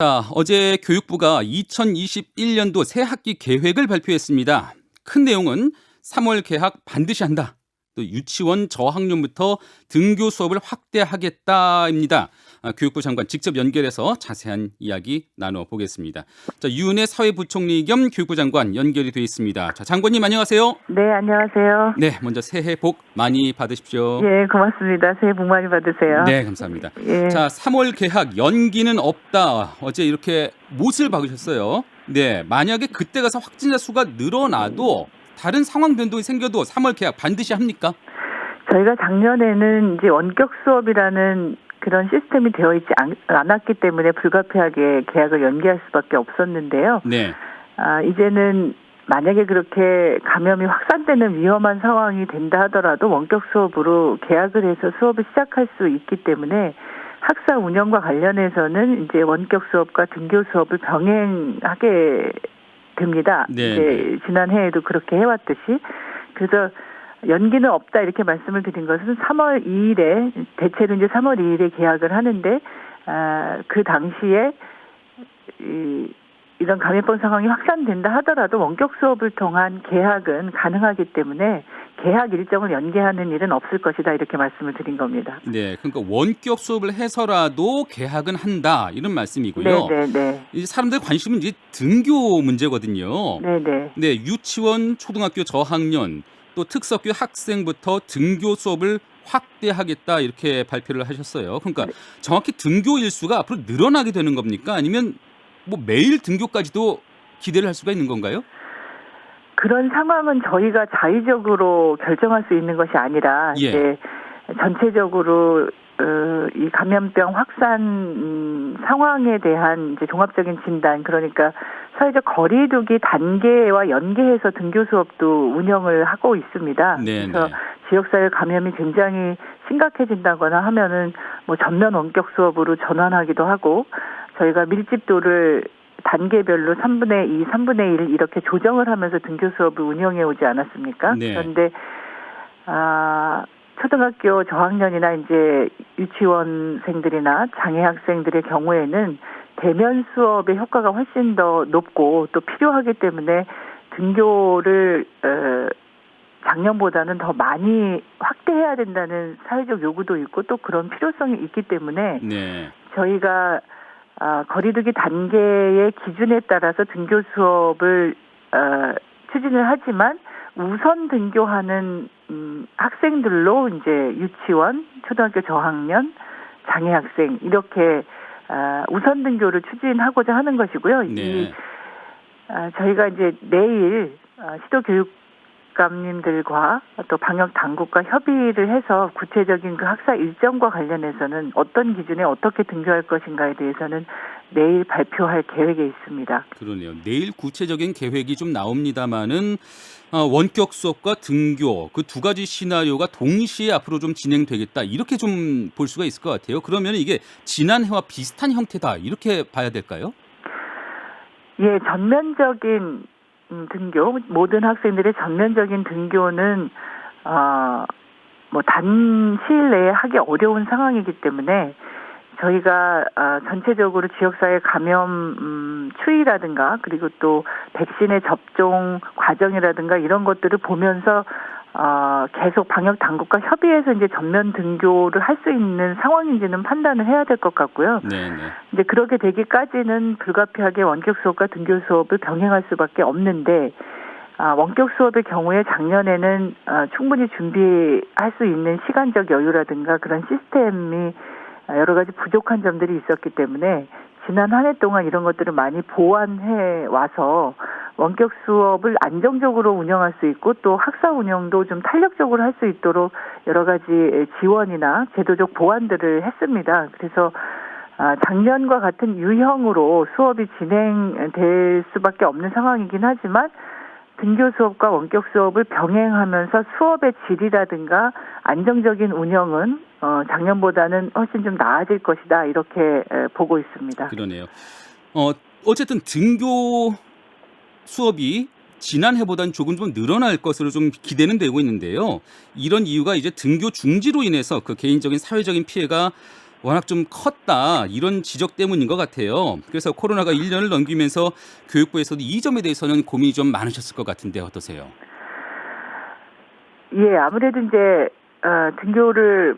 자, 어제 교육부가 2021년도 새 학기 계획을 발표했습니다. 큰 내용은 3월 개학 반드시 한다. 또 유치원 저학년부터 등교 수업을 확대하겠다입니다. 교육부 장관 직접 연결해서 자세한 이야기 나눠보겠습니다. 자, 유은혜 사회부총리 겸 교육부 장관 연결이 되어 있습니다. 자, 장관님 안녕하세요. 네, 안녕하세요. 네, 먼저 새해 복 많이 받으십시오. 예, 고맙습니다. 새해 복 많이 받으세요. 네, 감사합니다. 예. 자, 3월 개학 연기는 없다. 어제 이렇게 못을 박으셨어요. 네, 만약에 그때 가서 확진자 수가 늘어나도 다른 상황 변동이 생겨도 3월 개학 반드시 합니까? 저희가 작년에는 이제 원격 수업이라는 그런 시스템이 되어 있지 않았기 때문에 불가피하게 개학을 연기할 수밖에 없었는데요. 네. 이제는 만약에 그렇게 감염이 확산되는 위험한 상황이 된다 하더라도 원격 수업으로 개학을 해서 수업을 시작할 수 있기 때문에 학사 운영과 관련해서는 이제 원격 수업과 등교 수업을 병행하게 됩니다. 네. 이제 지난해에도 그렇게 해왔듯이. 그래서 연기는 없다 이렇게 말씀을 드린 것은 3월 2일에 대체로 이제 3월 2일에 개학을 하는데 그 당시에 이런 감염병 상황이 확산된다 하더라도 원격 수업을 통한 개학은 가능하기 때문에 개학 일정을 연기하는 일은 없을 것이다 이렇게 말씀을 드린 겁니다. 네, 그러니까 원격 수업을 해서라도 개학은 한다 이런 말씀이고요. 네. 이제 사람들 관심은 이제 등교 문제거든요. 네. 네, 유치원, 초등학교 저학년 또 특석교 학생부터 등교 수업을 확대하겠다 이렇게 발표를 하셨어요. 그러니까 정확히 등교 일수가 앞으로 늘어나게 되는 겁니까? 아니면 뭐 매일 등교까지도 기대를 할 수가 있는 건가요? 그런 상황은 저희가 자의적으로 결정할 수 있는 것이 아니라 예. 이제 전체적으로 이 감염병 확산 상황에 대한 이제 종합적인 진단, 그러니까 사회적 거리두기 단계와 연계해서 등교 수업도 운영을 하고 있습니다. 네네. 그래서 지역사회 감염이 굉장히 심각해진다거나 하면은 뭐 전면 원격 수업으로 전환하기도 하고, 저희가 밀집도를 단계별로 3분의 2, 3분의 1 이렇게 조정을 하면서 등교 수업을 운영해 오지 않았습니까? 네. 그런데 초등학교 저학년이나 이제 유치원생들이나 장애 학생들의 경우에는 대면 수업의 효과가 훨씬 더 높고 또 필요하기 때문에 등교를 작년보다는 더 많이 확대해야 된다는 사회적 요구도 있고 또 그런 필요성이 있기 때문에 네. 저희가 거리두기 단계의 기준에 따라서 등교 수업을 추진을 하지만 우선 등교하는 학생들로 이제 유치원, 초등학교 저학년, 장애 학생 이렇게 우선 등교를 추진하고자 하는 것이고요. 네. 저희가 이제 내일 시도교육감님들과 또 방역 당국과 협의를 해서 구체적인 그 학사 일정과 관련해서는 어떤 기준에 어떻게 등교할 것인가에 대해서는 내일 발표할 계획에 있습니다. 그러네요. 내일 구체적인 계획이 좀 나옵니다마는 원격 수업과 등교 그 두 가지 시나리오가 동시에 앞으로 좀 진행되겠다 이렇게 좀 볼 수가 있을 것 같아요. 그러면 이게 지난해와 비슷한 형태다 이렇게 봐야 될까요? 예, 전면적인 등교, 모든 학생들의 전면적인 등교는 뭐 단시일 내에 하기 어려운 상황이기 때문에 저희가 전체적으로 지역사회 감염 추이라든가 그리고 또 백신의 접종 과정이라든가 이런 것들을 보면서 계속 방역 당국과 협의해서 이제 전면 등교를 할 수 있는 상황인지는 판단을 해야 될 것 같고요. 네. 이제 그렇게 되기까지는 불가피하게 원격 수업과 등교 수업을 병행할 수밖에 없는데 원격 수업의 경우에 작년에는 충분히 준비할 수 있는 시간적 여유라든가 그런 시스템이 여러 가지 부족한 점들이 있었기 때문에 지난 한 해 동안 이런 것들을 많이 보완해 와서 원격 수업을 안정적으로 운영할 수 있고 또 학사 운영도 좀 탄력적으로 할 수 있도록 여러 가지 지원이나 제도적 보완들을 했습니다. 그래서 작년과 같은 유형으로 수업이 진행될 수밖에 없는 상황이긴 하지만 등교 수업과 원격 수업을 병행하면서 수업의 질이라든가 안정적인 운영은 작년보다는 훨씬 좀 나아질 것이다 이렇게 보고 있습니다. 그러네요. 어쨌든 등교 수업이 지난해보다는 조금 좀 늘어날 것으로 좀 기대는 되고 있는데요. 이런 이유가 이제 등교 중지로 인해서 그 개인적인 사회적인 피해가 워낙 좀 컸다 이런 지적 때문인 것 같아요. 그래서 코로나가 1년을 넘기면서 교육부에서도 이 점에 대해서는 고민이 좀 많으셨을 것 같은데 어떠세요? 예, 아무래도 이제 등교를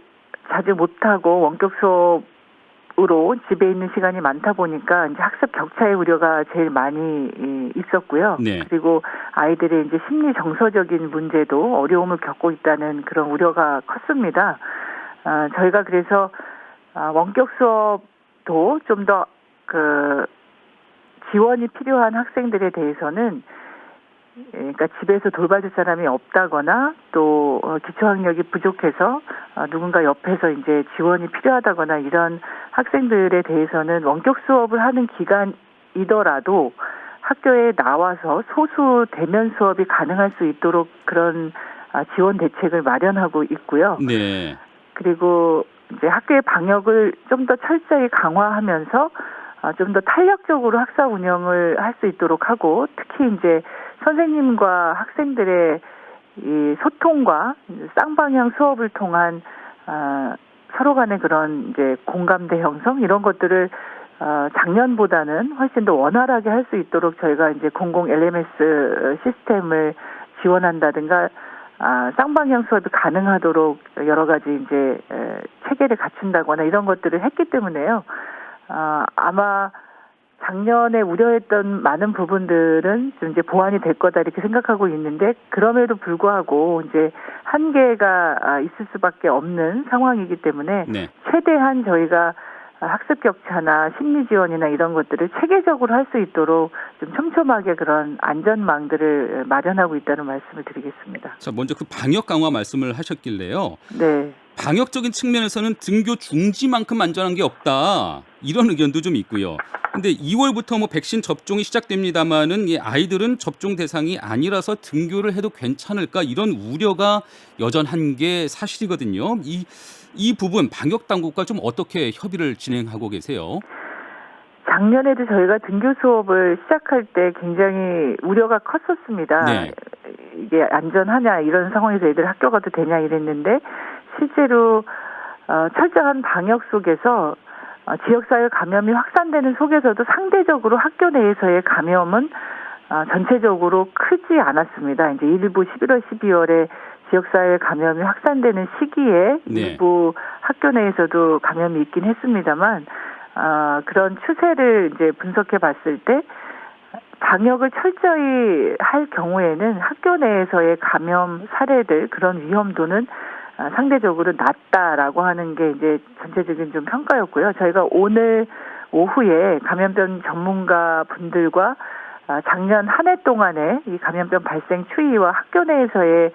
자주 못하고 원격 수업으로 집에 있는 시간이 많다 보니까 이제 학습 격차의 우려가 제일 많이 있었고요. 네. 그리고 아이들의 이제 심리 정서적인 문제도 어려움을 겪고 있다는 그런 우려가 컸습니다. 저희가 그래서 원격 수업도 좀 더 지원이 필요한 학생들에 대해서는 그러니까 집에서 돌봐줄 사람이 없다거나 또 기초학력이 부족해서 누군가 옆에서 이제 지원이 필요하다거나 이런 학생들에 대해서는 원격 수업을 하는 기간이더라도 학교에 나와서 소수 대면 수업이 가능할 수 있도록 그런 지원 대책을 마련하고 있고요. 네. 그리고 이제 학교의 방역을 좀 더 철저히 강화하면서 좀 더 탄력적으로 학사 운영을 할 수 있도록 하고 특히 이제 선생님과 학생들의 이 소통과 쌍방향 수업을 통한 서로 간의 그런 이제 공감대 형성 이런 것들을 작년보다는 훨씬 더 원활하게 할 수 있도록 저희가 이제 공공 LMS 시스템을 지원한다든가 쌍방향 수업이 가능하도록 여러 가지 이제 체계를 갖춘다거나 이런 것들을 했기 때문에요. 아마 작년에 우려했던 많은 부분들은 좀 이제 보완이 될 거다 이렇게 생각하고 있는데 그럼에도 불구하고 이제 한계가 있을 수밖에 없는 상황이기 때문에 네. 최대한 저희가 학습 격차나 심리 지원이나 이런 것들을 체계적으로 할 수 있도록 좀 촘촘하게 그런 안전망들을 마련하고 있다는 말씀을 드리겠습니다. 자, 먼저 그 방역 강화 말씀을 하셨길래요. 네. 방역적인 측면에서는 등교 중지만큼 안전한 게 없다. 이런 의견도 좀 있고요. 근데 2월부터 뭐 백신 접종이 시작됩니다마는 이 아이들은 접종 대상이 아니라서 등교를 해도 괜찮을까 이런 우려가 여전한 게 사실이거든요. 이 부분 방역 당국과 좀 어떻게 협의를 진행하고 계세요? 작년에도 저희가 등교 수업을 시작할 때 굉장히 우려가 컸었습니다. 네. 이게 안전하냐 이런 상황에서 애들 학교 가도 되냐 이랬는데 실제로 철저한 방역 속에서 지역사회 감염이 확산되는 속에서도 상대적으로 학교 내에서의 감염은 전체적으로 크지 않았습니다. 이제 일부 11월, 12월에 지역사회 감염이 확산되는 시기에 네. 일부 학교 내에서도 감염이 있긴 했습니다만 그런 추세를 이제 분석해 봤을 때 방역을 철저히 할 경우에는 학교 내에서의 감염 사례들 그런 위험도는 상대적으로 낮다라고 하는 게 이제 전체적인 좀 평가였고요. 저희가 오늘 오후에 감염병 전문가 분들과 작년 한 해 동안의 이 감염병 발생 추이와 학교 내에서의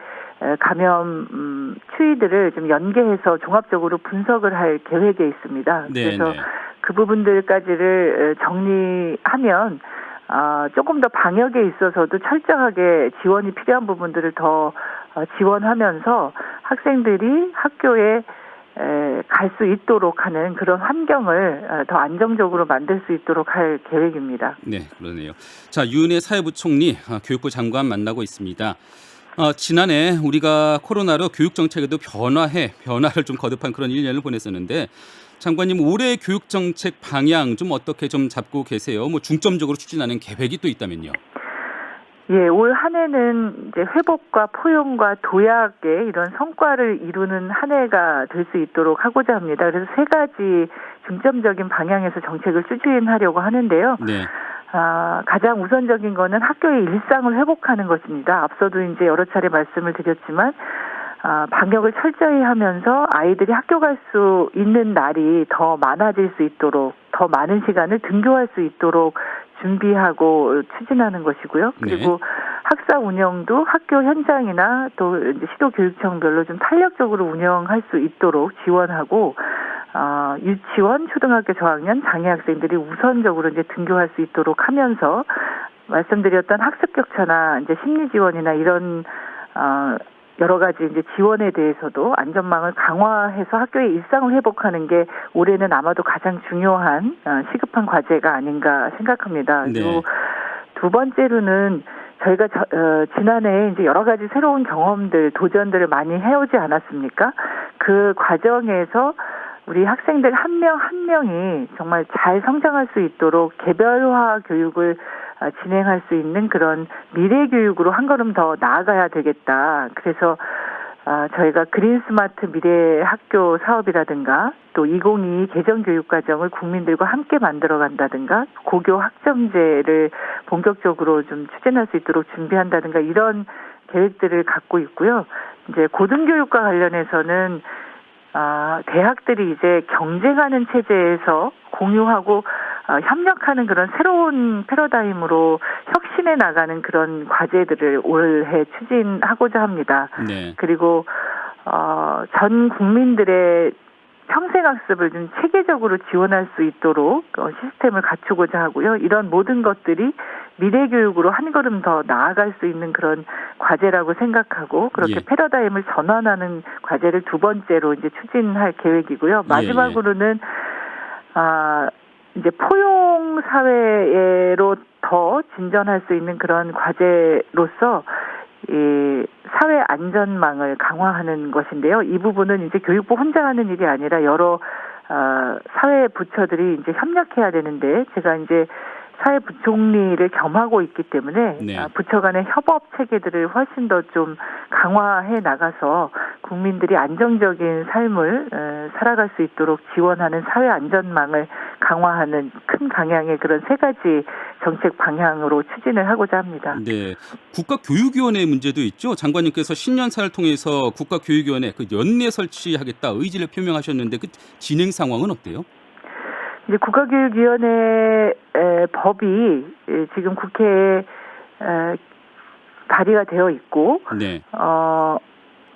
감염 추이들을 좀 연계해서 종합적으로 분석을 할 계획에 있습니다. 네, 그래서 네. 그 부분들까지를 정리하면 조금 더 방역에 있어서도 철저하게 지원이 필요한 부분들을 더 지원하면서 학생들이 학교에 갈 수 있도록 하는 그런 환경을 더 안정적으로 만들 수 있도록 할 계획입니다. 네, 그러네요. 자, 유은혜 사회부총리, 교육부 장관 만나고 있습니다. 지난해 우리가 코로나로 교육 정책에도 변화를 좀 거듭한 그런 1년을 보냈었는데 장관님 올해 교육 정책 방향 좀 어떻게 좀 잡고 계세요? 뭐 중점적으로 추진하는 계획이 또 있다면요. 예, 올 한 해는 이제 회복과 포용과 도약의 이런 성과를 이루는 한 해가 될 수 있도록 하고자 합니다. 그래서 세 가지 중점적인 방향에서 정책을 추진하려고 하는데요. 네. 가장 우선적인 거는 학교의 일상을 회복하는 것입니다. 앞서도 이제 여러 차례 말씀을 드렸지만, 방역을 철저히 하면서 아이들이 학교 갈 수 있는 날이 더 많아질 수 있도록, 더 많은 시간을 등교할 수 있도록 준비하고 추진하는 것이고요. 그리고 학사 운영도 학교 현장이나 또 이제 시도교육청별로 좀 탄력적으로 운영할 수 있도록 지원하고, 유치원, 초등학교 저학년 장애 학생들이 우선적으로 이제 등교할 수 있도록 하면서 말씀드렸던 학습 격차나 이제 심리 지원이나 이런 여러 가지 이제 지원에 대해서도 안전망을 강화해서 학교의 일상을 회복하는 게 올해는 아마도 가장 중요한 시급한 과제가 아닌가 생각합니다. 그리고 네. 두 번째로는 저희가 지난해 이제 여러 가지 새로운 경험들, 도전들을 많이 해오지 않았습니까? 그 과정에서 우리 학생들 한 명 한 명이 정말 잘 성장할 수 있도록 개별화 교육을 진행할 수 있는 그런 미래 교육으로 한 걸음 더 나아가야 되겠다. 그래서 저희가 그린 스마트 미래 학교 사업이라든가 또 2022 개정 교육 과정을 국민들과 함께 만들어 간다든가 고교 학점제를 본격적으로 좀 추진할 수 있도록 준비한다든가 이런 계획들을 갖고 있고요. 이제 고등교육과 관련해서는 대학들이 이제 경쟁하는 체제에서 공유하고 협력하는 그런 새로운 패러다임으로 혁신해 나가는 그런 과제들을 올해 추진하고자 합니다. 네. 그리고 전 국민들의 평생학습을 좀 체계적으로 지원할 수 있도록 시스템을 갖추고자 하고요. 이런 모든 것들이 미래교육으로 한 걸음 더 나아갈 수 있는 그런 과제라고 생각하고 그렇게 예. 패러다임을 전환하는 과제를 두 번째로 이제 추진할 계획이고요. 마지막으로는 이제 포용 사회로 더 진전할 수 있는 그런 과제로서 이 사회 안전망을 강화하는 것인데요. 이 부분은 이제 교육부 혼자 하는 일이 아니라 여러 사회 부처들이 이제 협력해야 되는데 제가 이제 사회 부총리를 겸하고 있기 때문에 네. 부처 간의 협업 체계들을 훨씬 더 좀 강화해 나가서 국민들이 안정적인 삶을 살아갈 수 있도록 지원하는 사회 안전망을 강화하는 큰 방향의 그런 세 가지 정책 방향으로 추진을 하고자 합니다. 네. 국가교육위원회 문제도 있죠. 장관님께서 신년사를 통해서 국가교육위원회 그 연내 설치하겠다 의지를 표명하셨는데 그 진행 상황은 어때요? 이제 국가교육위원회 법이 지금 국회에 발의가 되어 있고, 네.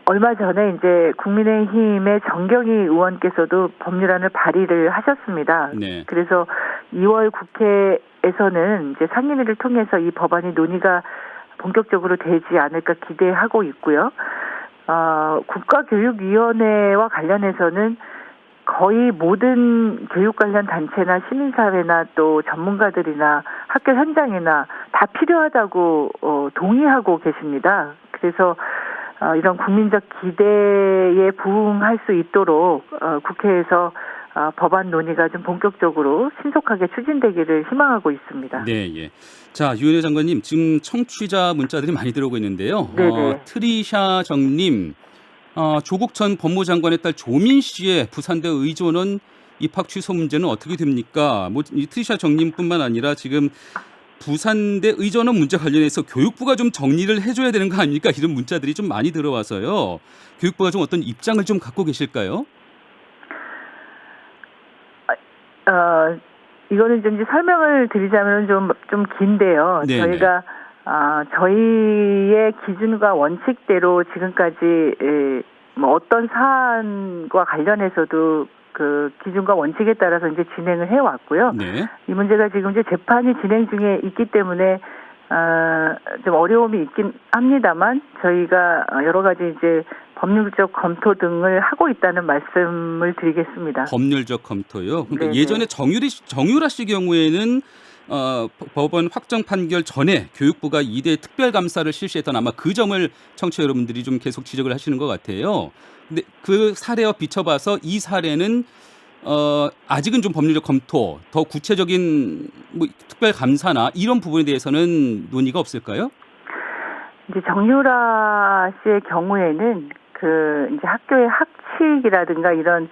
얼마 전에 이제 국민의힘의 정경희 의원께서도 법률안을 발의를 하셨습니다. 네. 그래서 2월 국회에서는 이제 상임위를 통해서 이 법안이 논의가 본격적으로 되지 않을까 기대하고 있고요. 국가교육위원회와 관련해서는 거의 모든 교육 관련 단체나 시민사회나 또 전문가들이나 학교 현장이나 다 필요하다고 동의하고 계십니다. 그래서 이런 국민적 기대에 부응할 수 있도록 국회에서 법안 논의가 좀 본격적으로 신속하게 추진되기를 희망하고 있습니다. 네, 예. 자, 유은혜 장관님, 지금 청취자 문자들이 많이 들어오고 있는데요. 네네. 트리샤 정님, 조국 전 법무장관의 딸 조민 씨의 부산대 의전원 입학 취소 문제는 어떻게 됩니까? 이 트리샤 정님뿐만 아니라 지금 부산대 의전원 문제 관련해서 교육부가 좀 정리를 해줘야 되는 거 아닙니까? 이런 문자들이 좀 많이 들어와서요. 교육부가 좀 어떤 입장을 좀 갖고 계실까요? 이거는 좀 이제 설명을 드리자면 좀 긴데요. 네네. 저희가 저희의 기준과 원칙대로 지금까지 뭐 어떤 사안과 관련해서도 그 기준과 원칙에 따라서 이제 진행을 해왔고요. 네. 이 문제가 지금 이제 재판이 진행 중에 있기 때문에 좀 어려움이 있긴 합니다만 저희가 여러 가지 이제 법률적 검토 등을 하고 있다는 말씀을 드리겠습니다. 법률적 검토요. 그러니까 네네. 예전에 정유라 씨 경우에는 법원 확정 판결 전에 교육부가 2대 특별감사를 실시했던 아마 그 점을 청취자 여러분들이 좀 계속 지적을 하시는 것 같아요. 근데 그 사례와 비춰봐서 이 사례는 아직은 좀 법률적 검토, 더 구체적인 뭐 특별감사나 이런 부분에 대해서는 논의가 없을까요? 이제 정유라 씨의 경우에는 그 이제 학교의 학칙이라든가 이런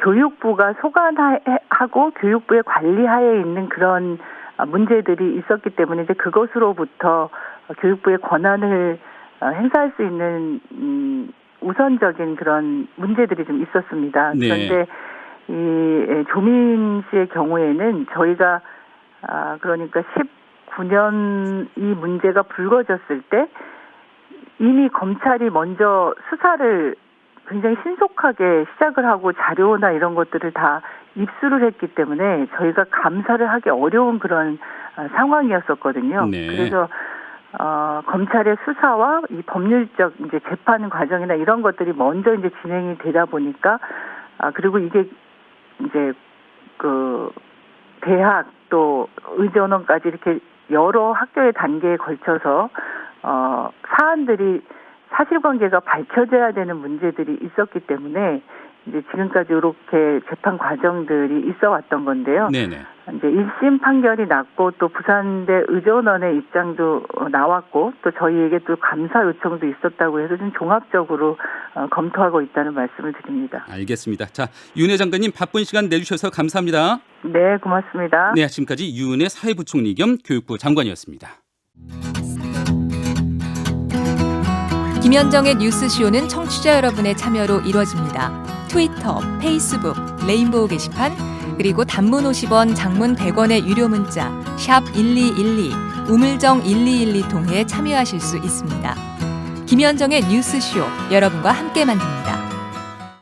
교육부가 소관하고 교육부의 관리하에 있는 그런 문제들이 있었기 때문에 이제 그것으로부터 교육부의 권한을 행사할 수 있는 우선적인 그런 문제들이 좀 있었습니다. 네. 그런데 이 조민 씨의 경우에는 저희가 그러니까 19년 이 문제가 불거졌을 때 이미 검찰이 먼저 수사를 굉장히 신속하게 시작을 하고 자료나 이런 것들을 다 입수를 했기 때문에 저희가 감사를 하기 어려운 그런 상황이었었거든요. 네. 그래서 검찰의 수사와 이 법률적 이제 재판 과정이나 이런 것들이 먼저 이제 진행이 되다 보니까 그리고 이게 이제 그 대학 또 의전원까지 이렇게 여러 학교의 단계에 걸쳐서 사안들이 사실관계가 밝혀져야 되는 문제들이 있었기 때문에 이제 지금까지 이렇게 재판 과정들이 있어 왔던 건데요. 네네. 이제 1심 판결이 났고 또 부산대 의전원의 입장도 나왔고 또 저희에게 또 감사 요청도 있었다고 해서 좀 종합적으로 검토하고 있다는 말씀을 드립니다. 알겠습니다. 자, 윤혜 장관님 바쁜 시간 내주셔서 감사합니다. 네, 고맙습니다. 네, 지금까지 윤혜 사회부총리 겸 교육부 장관이었습니다. 김현정의 뉴스쇼는 청취자 여러분의 참여로 이루어집니다. 트위터, 페이스북, 레인보우 게시판, 그리고 단문 50원, 장문 100원의 유료 문자 샵 1212, 우물정 1212 통해 참여하실 수 있습니다. 김현정의 뉴스쇼, 여러분과 함께 만듭니다.